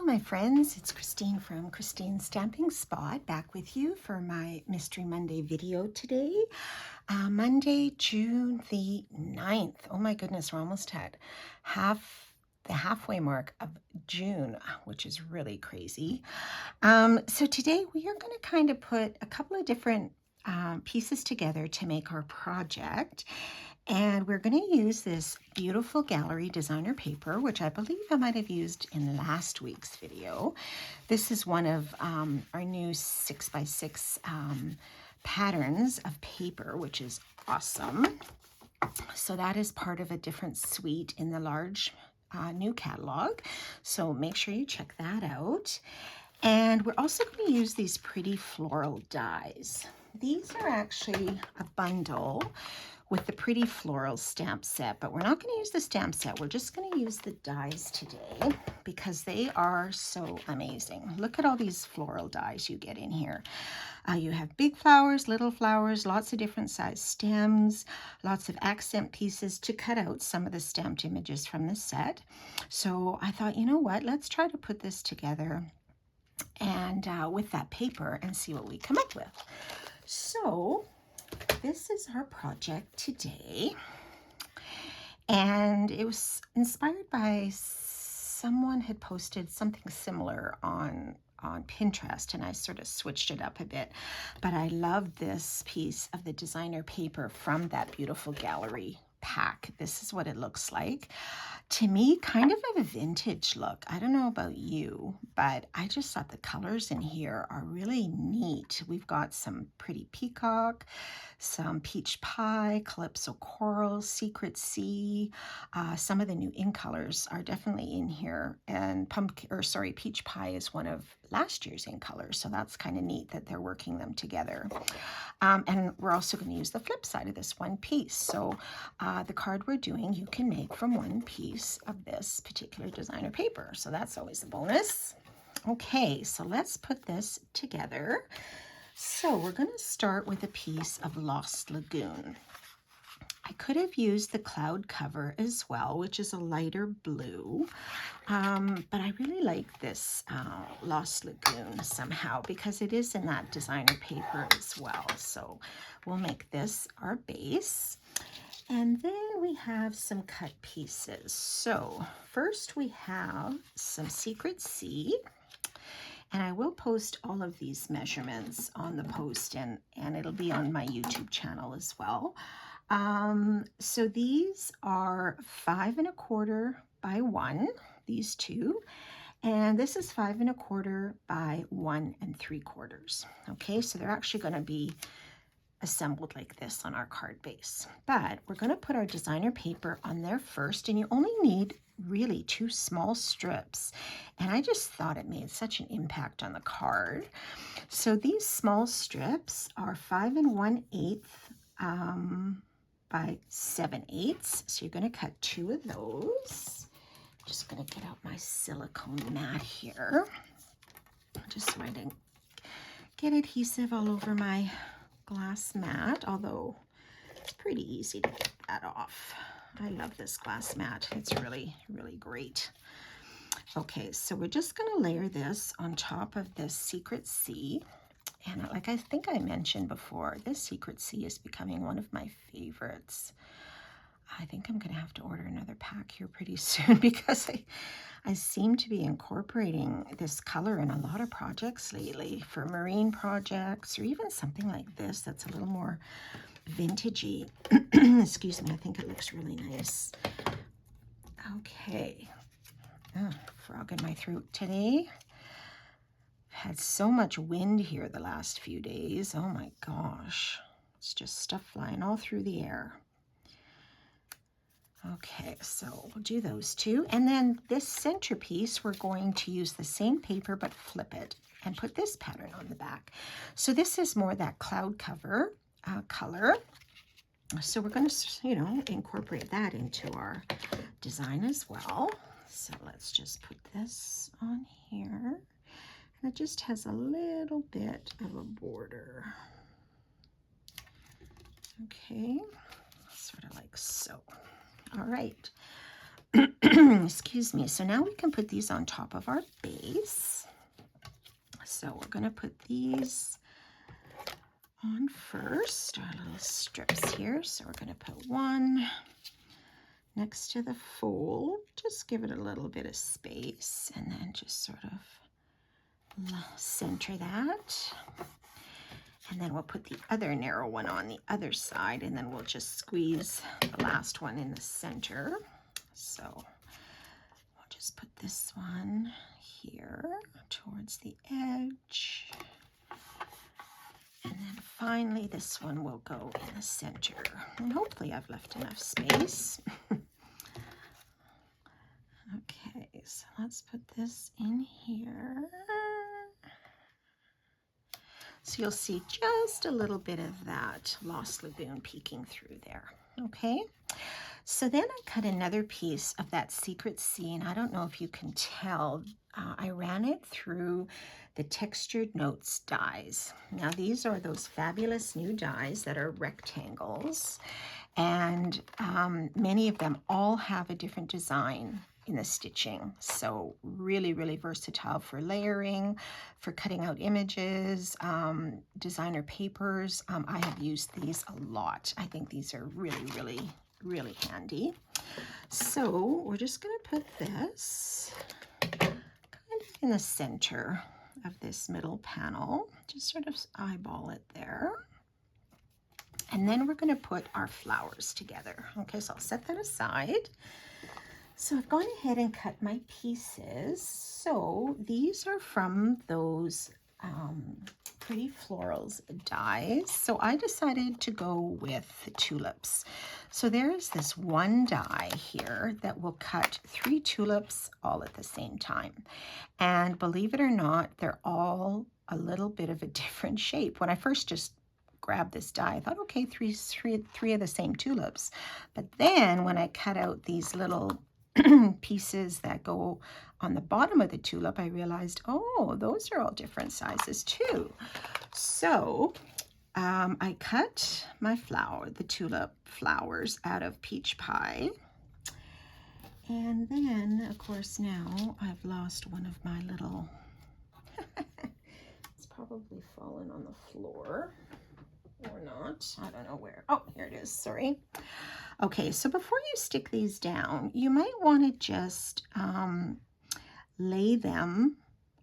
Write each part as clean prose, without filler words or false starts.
Hello my friends, it's Christine from Christine's Stamping Spot back with you for my Mystery Monday video today. Monday, June the 9th. Oh my goodness, we're almost at the halfway mark of June, which is really crazy. So today we are going to kind of put a couple of different pieces together to make our project. And we're going to use this beautiful gallery designer paper, which I believe I might have used in last week's video. This is one of our new 6x6 patterns of paper, which is awesome. So that is part of a different suite in the large new catalog. So make sure you check that out. And we're also going to use these pretty floral dies. These are actually a bundle with the pretty floral stamp set, but we're not going to use the stamp set. We're just going to use the dies today because they are so amazing. Look at all these floral dies you get in here. You have big flowers, little flowers, lots of different size stems, lots of accent pieces to cut out some of the stamped images from the set. So I thought, you know what, let's try to put this together and with that paper and see what we come up with. So this is our project today, and it was inspired by someone had posted something similar on Pinterest, and I sort of switched it up a bit, but I love this piece of the designer paper from that beautiful gallery pack. This is what it looks like. To me, kind of a vintage look. I don't know about you, but I just thought the colors in here are really neat. We've got some pretty peacock, some peach pie, calypso coral, secret sea. Some of the new ink colors are definitely in here, and peach pie is one of last year's ink colors, so that's kind of neat that they're working them together. And we're also going to use the flip side of this one piece. So the card we're doing, you can make from one piece of this particular designer paper. So that's always a bonus. Okay, so let's put this together. So we're going to start with a piece of Lost Lagoon. I could have used the cloud cover as well, which is a lighter blue, but I really like this Lost Lagoon somehow because it is in that designer paper as well. So we'll make this our base. And then we have some cut pieces. So first we have some Secret Sea. And I will post all of these measurements on the post, and it'll be on my YouTube channel as well. So these are 5 1/4 by 1, these two, and this is 5 1/4 by 1 3/4. Okay, so they're actually going to be assembled like this on our card base. But we're going to put our designer paper on there first, and you only need really 2 small strips, and I just thought it made such an impact on the card. So these small strips are 5 1/8 by 7/8. So you're going to cut 2 of those. I'm just going to get out my silicone mat here, just so I didn't get adhesive all over my glass mat, although it's pretty easy to get that off. I love this glass mat. It's really, really great. Okay, so we're just going to layer this on top of this Secret Sea. And like I think I mentioned before, this Secret Sea is becoming one of my favorites. I think I'm going to have to order another pack here pretty soon because I seem to be incorporating this color in a lot of projects lately, for marine projects or even something like this that's a little more vintagey. Excuse me, I think it looks really nice. Okay. Oh, frog in my throat today. Had so much wind here the last few days. Oh my gosh. It's just stuff flying all through the air. Okay, so we'll do those two. And then this centerpiece, we're going to use the same paper but flip it and put this pattern on the back. So this is more that cloud cover color. So we're going to, incorporate that into our design as well. So let's just put this on here. And it just has a little bit of a border. Okay, sort of like so. All right, Excuse me. So now we can put these on top of our base. So we're going to put these on first, our little strips here. So we're going to put one next to the fold. Just give it a little bit of space and then just sort of center that. And then we'll put the other narrow one on the other side, and then we'll just squeeze the last one in the center. So we'll just put this one here towards the edge. And then finally this one will go in the center. And hopefully I've left enough space. Okay, so let's put this in here. So you'll see just a little bit of that Lost Lagoon peeking through there, okay? So then I cut another piece of that secret scene. I don't know if you can tell. I ran it through the Textured Notes dies. Now these are those fabulous new dies that are rectangles, and many of them all have a different design in the stitching. So really, really versatile for layering, for cutting out images, designer papers. I have used these a lot. I think these are really, really, really handy. So we're just going to put this kind of in the center of this middle panel. Just sort of eyeball it there. And then we're going to put our flowers together. Okay, so I'll set that aside. So I've gone ahead and cut my pieces. So these are from those Pretty Florals dies. So I decided to go with the tulips. So there is this one die here that will cut 3 tulips all at the same time. And believe it or not, they're all a little bit of a different shape. When I first just grabbed this die, I thought, okay, three of the same tulips. But then when I cut out these little pieces that go on the bottom of the tulip, I realized, oh, those are all different sizes too. So I cut my the tulip flowers out of peach pie. And then, of course, now I've lost one of my little, it's probably fallen on the floor or not. I don't know where. Oh, here it is. Sorry. Okay, so before you stick these down, you might want to just lay them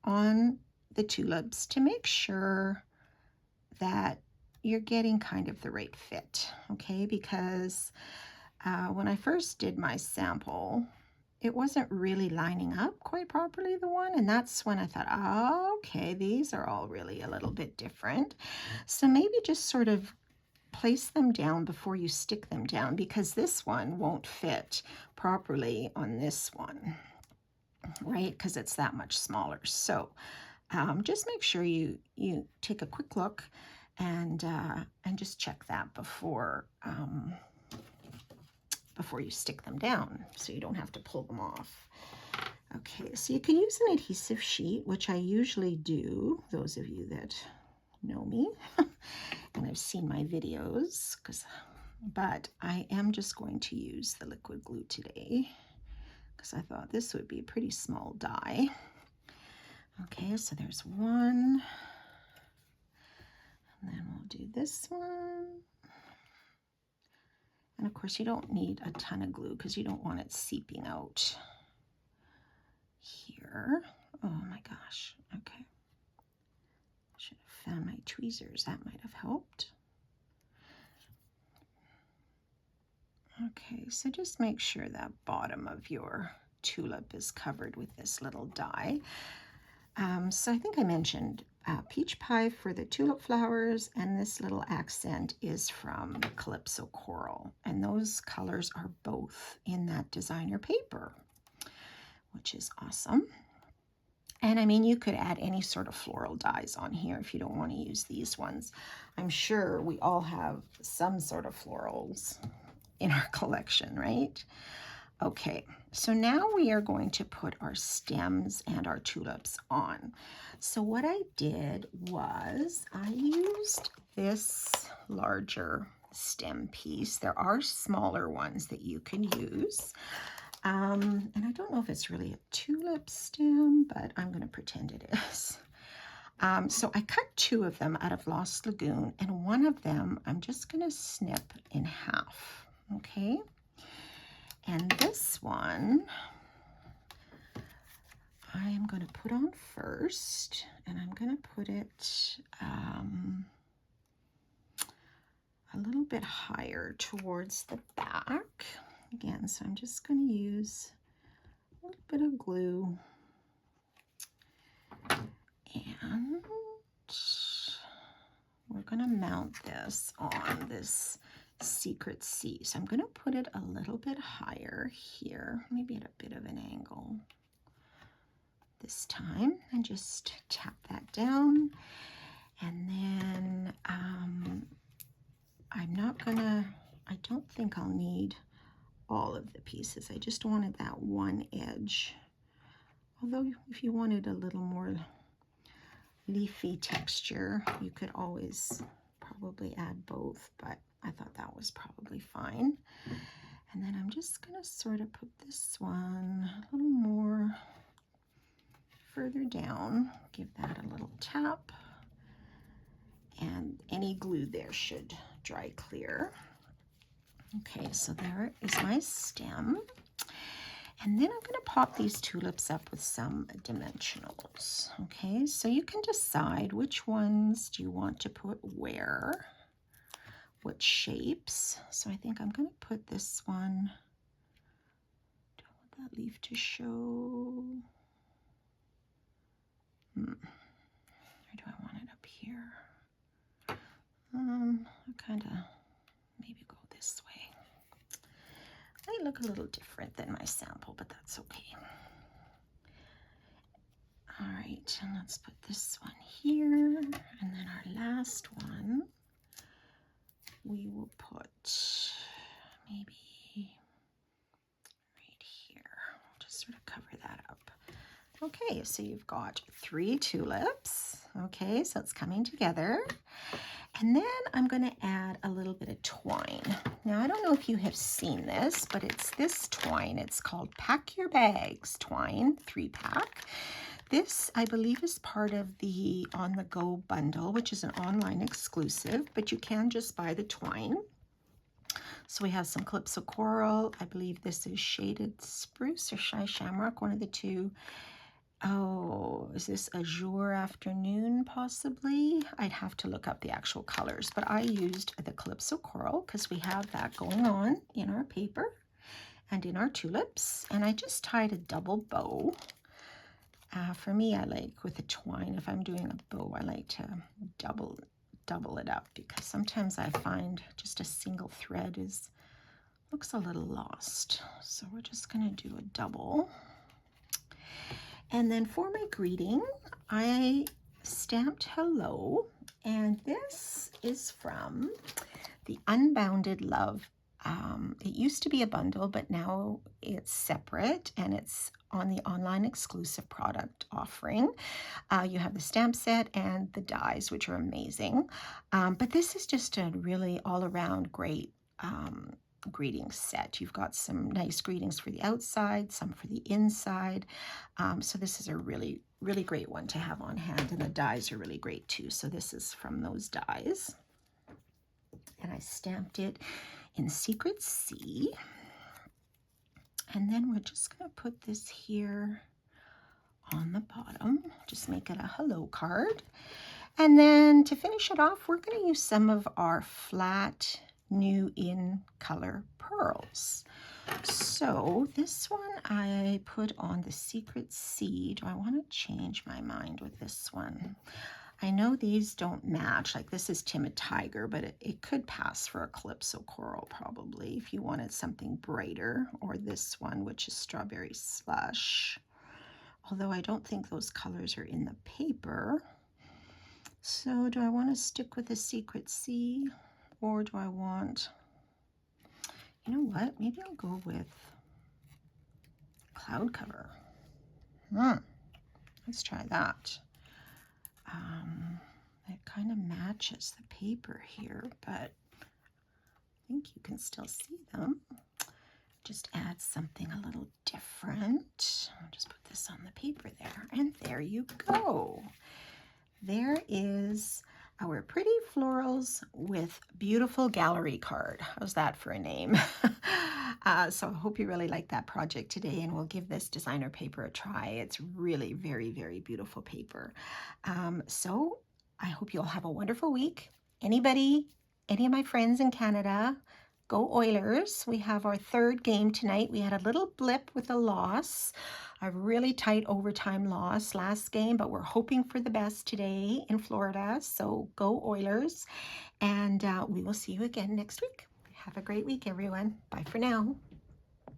on the tulips to make sure that you're getting kind of the right fit, okay? Because when I first did my sample, it wasn't really lining up quite properly, the one, and that's when I thought, oh, okay, these are all really a little bit different. So maybe just sort of place them down before you stick them down, because this one won't fit properly on this one, right? Because it's that much smaller. So just make sure you take a quick look and just check that before you stick them down, so you don't have to pull them off. Okay, so you can use an adhesive sheet, which I usually do, those of you that know me and I've seen my videos, but I am just going to use the liquid glue today because I thought this would be a pretty small die. Okay, so there's one, and then we'll do this one. And of course you don't need a ton of glue because you don't want it seeping out here. Oh my gosh, okay. Should have found my tweezers, that might have helped. Okay, so just make sure that bottom of your tulip is covered with this little die. So I think I mentioned peach pie for the tulip flowers, and this little accent is from Calypso Coral, and those colors are both in that designer paper, which is awesome. And I mean, you could add any sort of floral dies on here if you don't want to use these ones. I'm sure we all have some sort of florals in our collection, right? Okay, so now we are going to put our stems and our tulips on. So what I did was I used this larger stem piece. There are smaller ones that you can use. And I don't know if it's really a tulip stem, but I'm going to pretend it is. So I cut 2 of them out of Lost Lagoon, and one of them I'm just going to snip in half, okay? And this one I am going to put on first, and I'm going to put it a little bit higher towards the back. Again, so I'm just going to use a little bit of glue, and we're going to mount this on this Secret Sea. So I'm going to put it a little bit higher here, maybe at a bit of an angle this time, and just tap that down. And then I don't think I'll need all of the pieces. I just wanted that one edge. Although if you wanted a little more leafy texture, you could always probably add both, but I thought that was probably fine. And then I'm just going to sort of put this one a little more further down, give that a little tap, and any glue there should dry clear. Okay, so there is my stem. And then I'm going to pop these tulips up with some dimensionals. Okay, so you can decide which ones do you want to put where, what shapes. So I think I'm going to put this one, do I want that leaf to show? Or do I want it up here? I kind of maybe go this way. They look a little different than my sample, but that's okay. All right, and let's put this one here, and then our last one we will put maybe right here. Just sort of cover that up. Okay, so you've got 3 tulips. Okay, so it's coming together. And then I'm going to add a little bit of twine. Now, I don't know if you have seen this, but it's this twine. It's called Pack Your Bags twine, 3-pack. This, I believe, is part of the On The Go bundle, which is an online exclusive, but you can just buy the twine. So we have some Calypso Coral. I believe this is Shaded Spruce or Shy Shamrock, one of the two. Oh, is this Azure Afternoon possibly? I'd have to look up the actual colors, but I used the Calypso Coral because we have that going on in our paper and in our tulips. And I just tied a double bow. For me, I like with the twine, if I'm doing a bow, I like to double it up because sometimes I find just a single thread looks a little lost. So we're just going to do a double. And then for my greeting, I stamped hello, and this is from the Unbounded Love. It used to be a bundle, but now it's separate, and it's on the online exclusive product offering. You have the stamp set and the dies, which are amazing. But this is just a really all-around great greeting set. You've got some nice greetings for the outside, some for the inside. So this is a really, really great one to have on hand, and the dies are really great too. So this is from those dies. And I stamped it in Secret Sea. And then we're just going to put this here on the bottom. Just make it a hello card. And then to finish it off, we're going to use some of our flat new in color pearls. So this one I put on the Secret Sea. Do I want to change my mind with this one? I know these don't match, like this is Timid Tiger, but it could pass for a Calypso Coral probably if you wanted something brighter, or this one, which is Strawberry Slush. Although I don't think those colors are in the paper. So do I want to stick with the Secret Sea, or do I want, you know what, maybe I'll go with Cloud Cover. Let's try that. It kind of matches the paper here, but I think you can still see them. just add something a little different. I'll just put this on the paper there, and there you go. There is our pretty florals with beautiful gallery card. How's that for a name? So I hope you really like that project today, and we'll give this designer paper a try. It's really very, very beautiful paper. So I hope you all have a wonderful week. Any of my friends in Canada, go Oilers. We have our third game tonight. We had a little blip with a loss, a really tight overtime loss last game, but we're hoping for the best today in Florida. So go Oilers, and we will see you again next week. Have a great week, everyone. Bye for now.